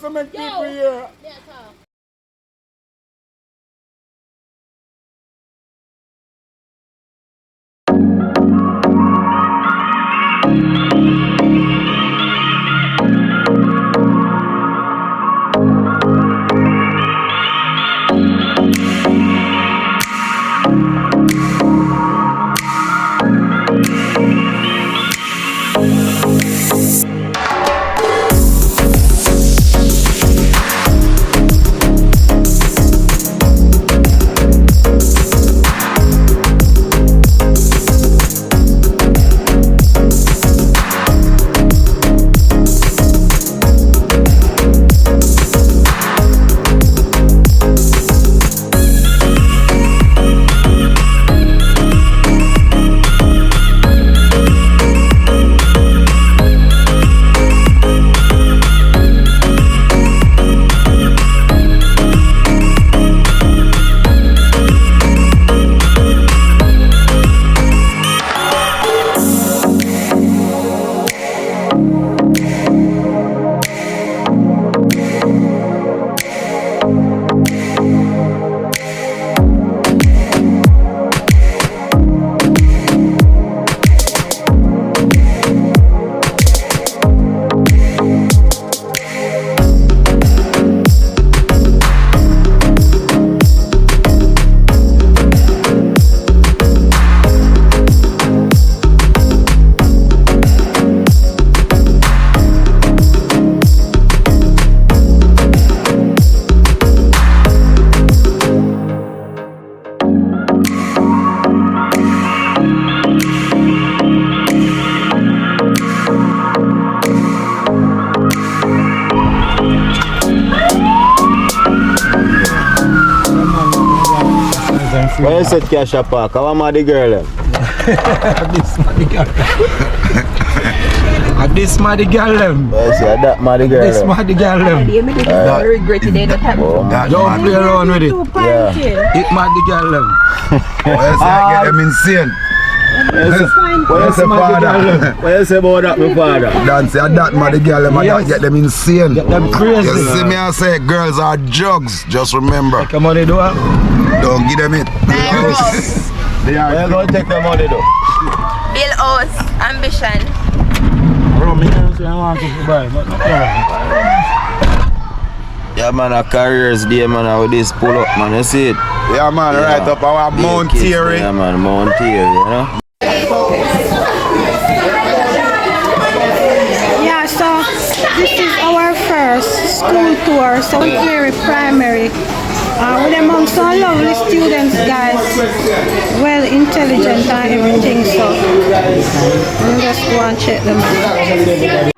to make people here. Why you said cash a park? How am I the girl then? This my the girl. This my the girl them. Well, see, that my the girl. This my the girl them. I regret it. They don't have Don't play around with it. Yeah. It my the girl them. Well, say I get them insane. What you say about that? What you say about that, my father? Don't say that my the girl them and that get them insane. Get them crazy. You see me I say girls are jugs. Just remember. Take your money do it. Don't give them it. They are. Where you going to take the money though? Bill O's ambition. Bro, me don't say I want to buy, but not Yeah man, a careers day man, with this pull up man, you see it? Yeah man, right up our Mount Theory. Yeah man, Mount Theory, you know? Yeah, so this is our first school tour, so Theory Primary. We're among some lovely students, guys, well intelligent and everything, so we'll just go and check them out.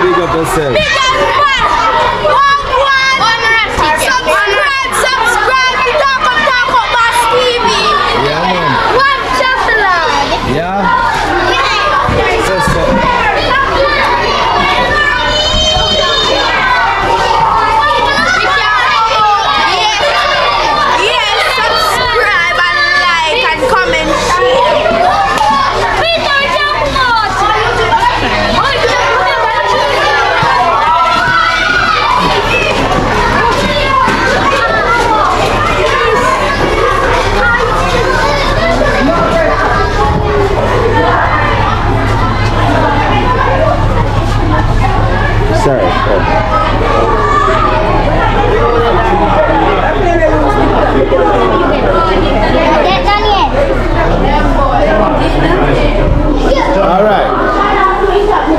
Big up yourself. Subscribe to Talk Up Boss TV. Yeah, man. One chocolate. Yeah. Sister. Yes, subscribe and like and comment. All right.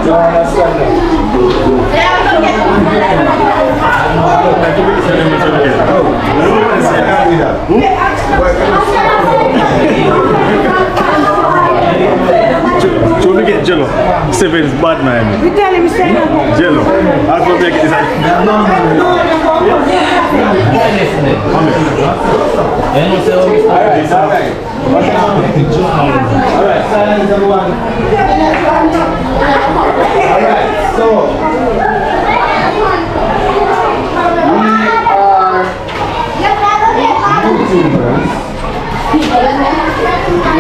Don't understand that. Should we get Jello? Seven's bad man. We tell him say no. Jello. I'll go make this.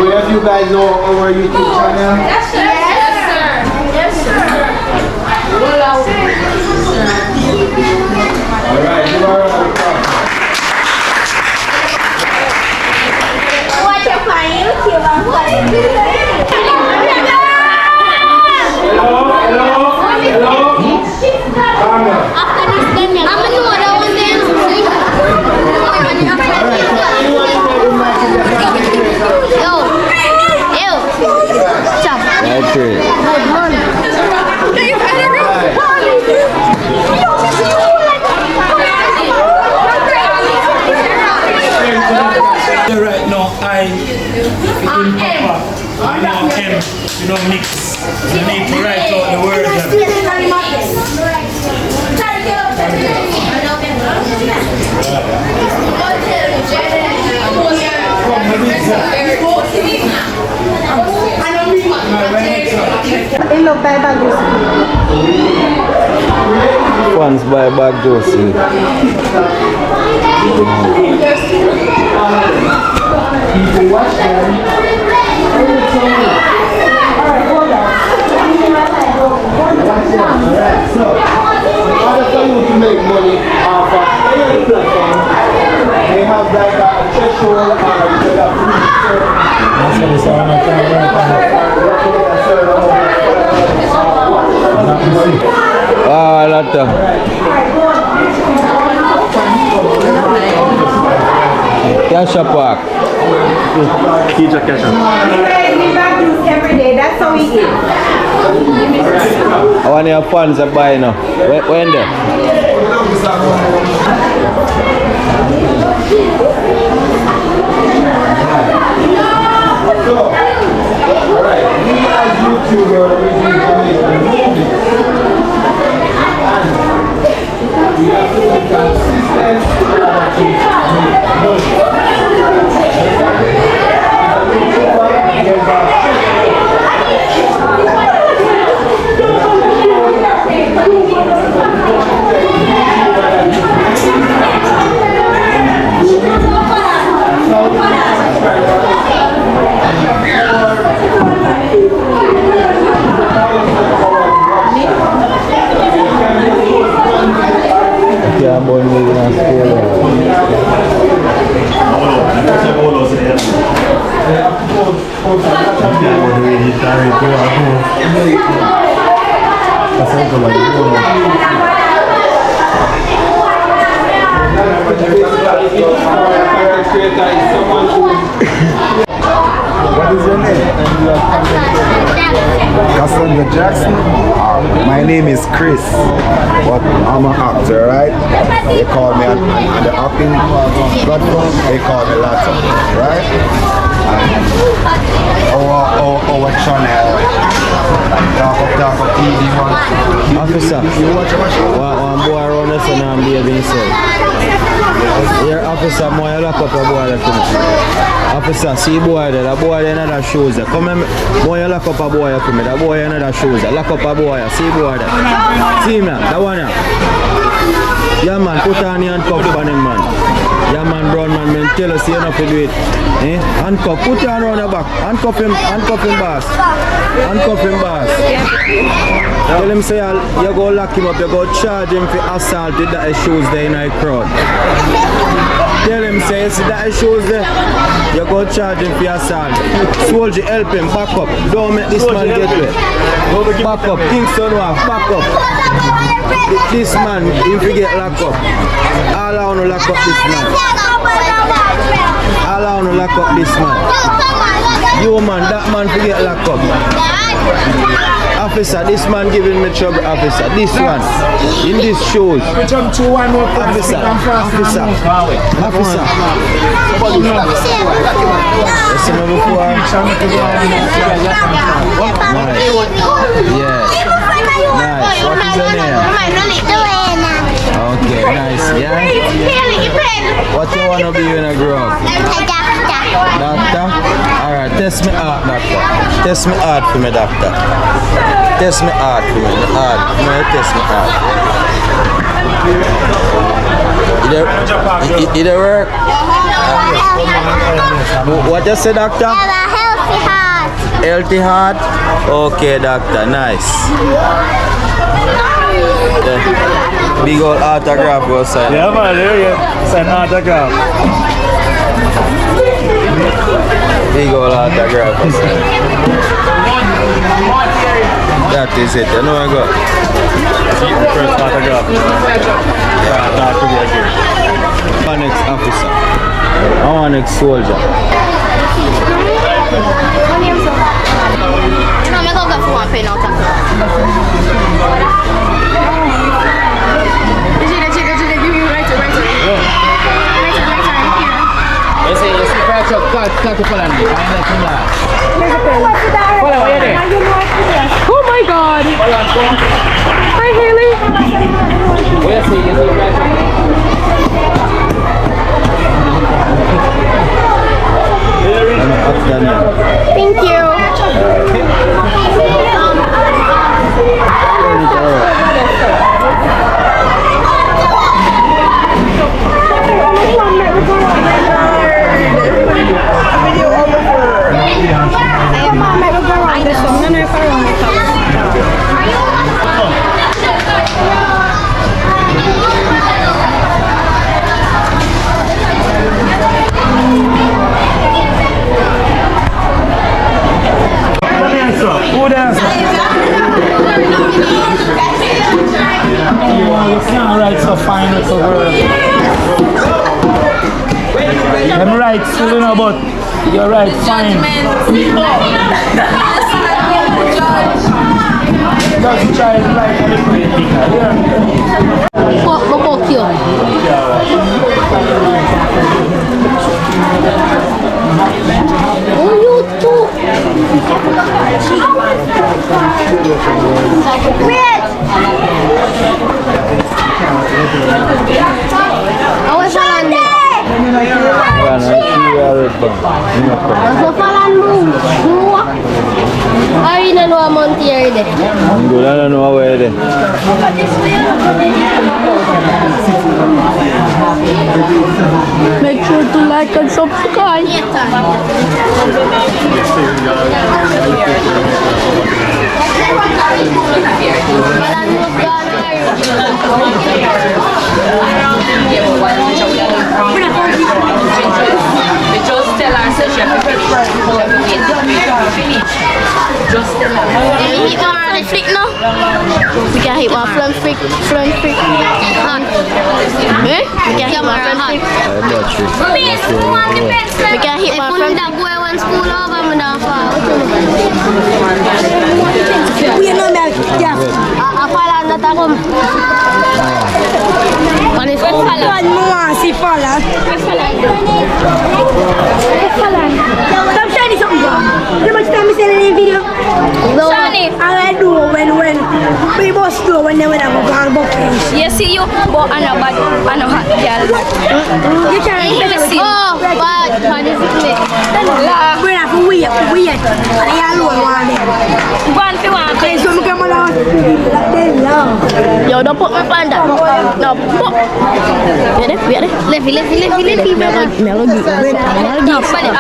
Will have you guys know our YouTube channel? Yes, sir. Yes, sir. Alright, you are on the top. What you find YouTube on After this, then I'm gonna do what I want to Right now, I in Papa, you know M, you know mix. You need to write out the words. In love by bag Fans by bag Josie. For you to make money off of any platform, they have like a threshold or you could have Ah, latte. Cash up park. Keep your cash up. every day. That's how we eat. I want your fans to buy now. When there? Alright, we as YouTubers, we have to be consistent. Yeah, boy, we're gonna scale What is your name? Cassandra Jackson? My name is Chris, but I'm an actor, right? They call me on the acting platform, they call me Lato, right? Our channel, Talk of TV one. Officer, You watch my show? one boy around us and I'm behaving himself. Here, officer, boy, lock up a boy that Officer, see boy there, the boy there another shoes there. Come here, boy, lock up a boy for me, the boy another shoes there. Lock up a boy, see boy there. See me, that one here. Yeah man, put on your handcuff on him man. Yeah man, brown man tell us you enough to do it. Handcuff, put your hand around the back. Handcuff him boss. Handcuff him boss. Tell him say you go lock him up, you go charge him for assault with that shoes there in the crowd. Tell him say you see that shoes there, you go charge him for assault. Soldier help him, back up. Don't make this man get wet. Back up, Kingston Wharf, back up. This man, if he get locked up, all I want to lock up this man. All I want to lock up this man. You man, that man forget lock up. Officer, this man giving me trouble, officer. This one. In these shoes. We jump to one more time. Officer. Officer. Officer. Listen to before. Nice. Yeah. Nice. What is your name? Okay, nice. Yeah. What you wanna be when I grow up? Doctor? Alright, test me out, doctor. Test me out for me, doctor. Test me out for me. Hard. Test me out. It work? What you say, doctor? Healthy heart. Healthy heart? Okay, doctor. Nice. Yeah. Big old autograph was signed. Yeah, man, there you go. Sign autograph. Big old autograph was signed. That is it. You know I got. First autograph. Yeah, talk to me again. I'm an ex-officer. I'm an ex-soldier. No, I'm gonna go for one pen out. Oh my god! Hi Haley! Thank you. Who dance? You can't write so fine with the word. I'm right still, you know, but you're right fine. Just try it like a little bit bigger, yeah? What about you? Oh, you too. Wait. I was on ay, naluwa Montier de. Hindi na nanuwawede. Make sure to like and subscribe. Just tell her, say she just tell her. Can hit one on the flick now? We can hit one front flick. Hot. Eh? We can hit one front flick. We can hit one front flick. Boy one school over me now for. We know that. Yeah. Apala na takom. Panis ko pala. Kan mo si pala. Pala. Stop shining something. How much time is in the video? Shani. I do when we both do when they went up on booking. Yes, see you, but I know hot girl. You can't see. Oh, but what is it? We're not weird. I alone want it. one for one. Please don't come along. Yo, don't put my panda. No, put. Viene. Lefty. Melody. No, but it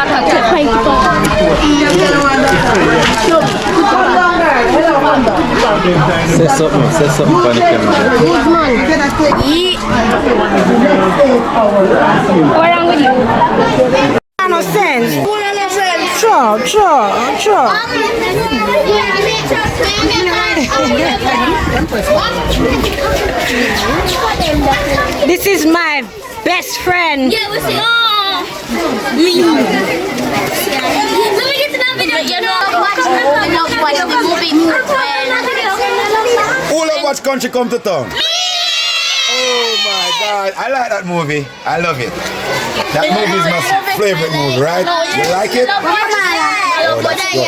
Say something for the camera. Good man. What's wrong with you? No sense. Sure. This is my best friend. Yeah, we see. Oh, me. Let me get to that Who love watch Country Come to Town? Oh my God, I like that movie. I love it. That movie is my favorite movie, right? You like it? Oh, that's good.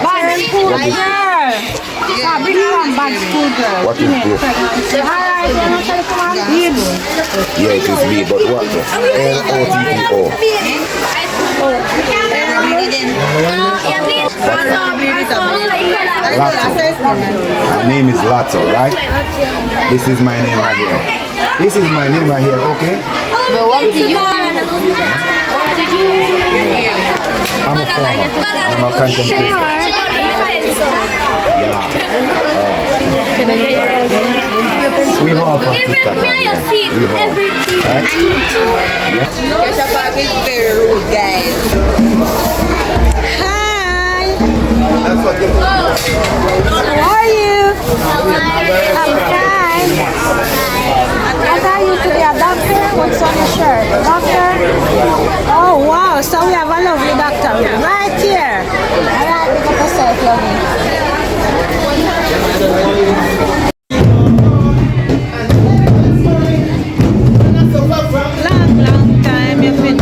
Bad school girl. Bring on bad school girl. What is this? Yeah, it is me, but what? L-O-T-T-O. Lato. My name is Lato, right? This is my name right here. This is my name right here, okay? But what did you I'm a farmer. I'm a content creator. Yeah. We have a TikTok. We have. Right? Hi. How are you? I'm fine. What are you today? A doctor? What's on your shirt? A doctor? Oh wow, so we have a lovely doctor right here. Alright, pick up yourself, lovely. Long time you've been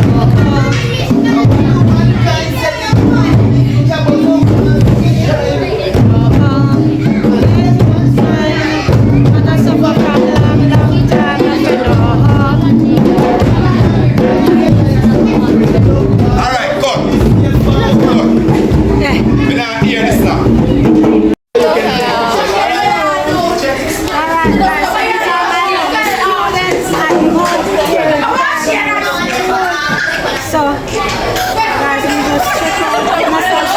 Alright, come. We now hear this song. So, guys, we just check out myself.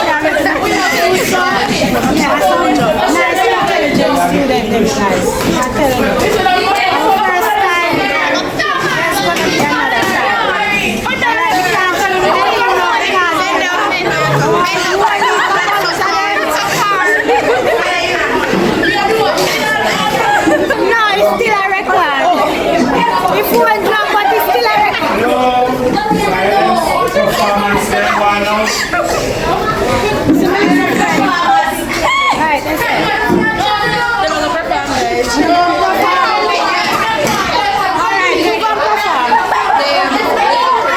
Yeah, some nice intelligent student, them guys. I'm telling you. Our first time, there's gonna be another time. Alright, we can't tell you anything now because no, it's still a record. If you went wrong, but it's still a record. Performance then one now. Right, that's it. Alright, you go perform.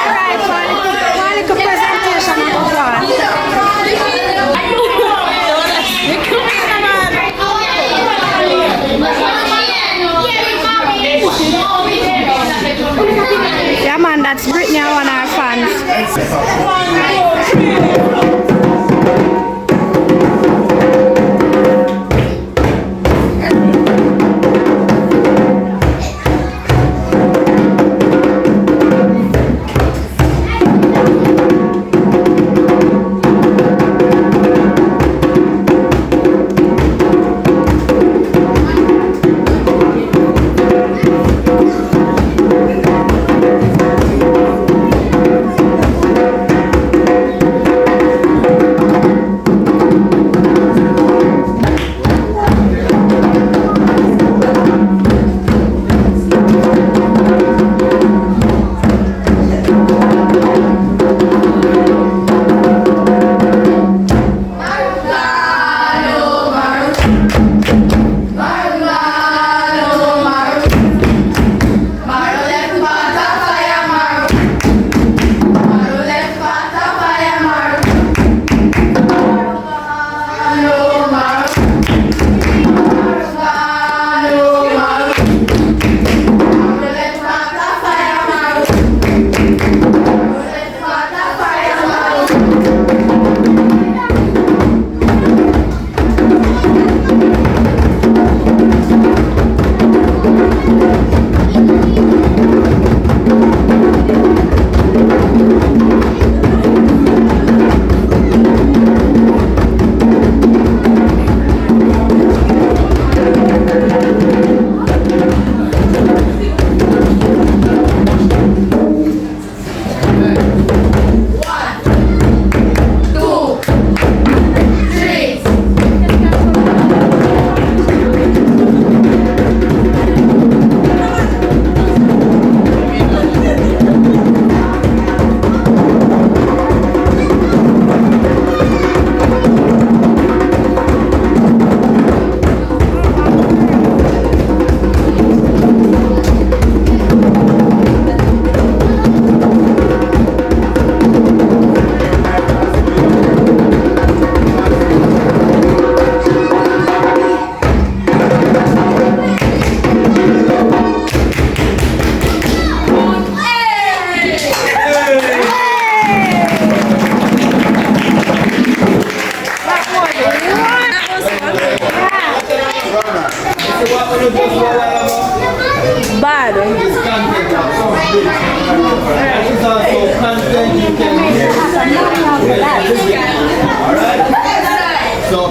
Alright, one presentation of one. Yeah man, that's Brittany, one of our fans.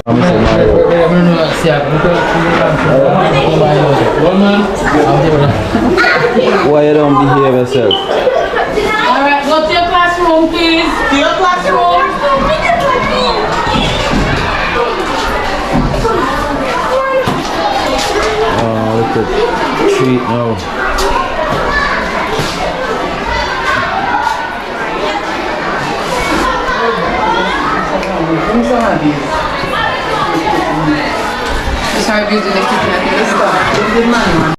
I'm saying Mario. Why you don't behave yourself? Alright, go to your classroom, please. To your classroom. Oh, look at treat now. Sorry, beauty, the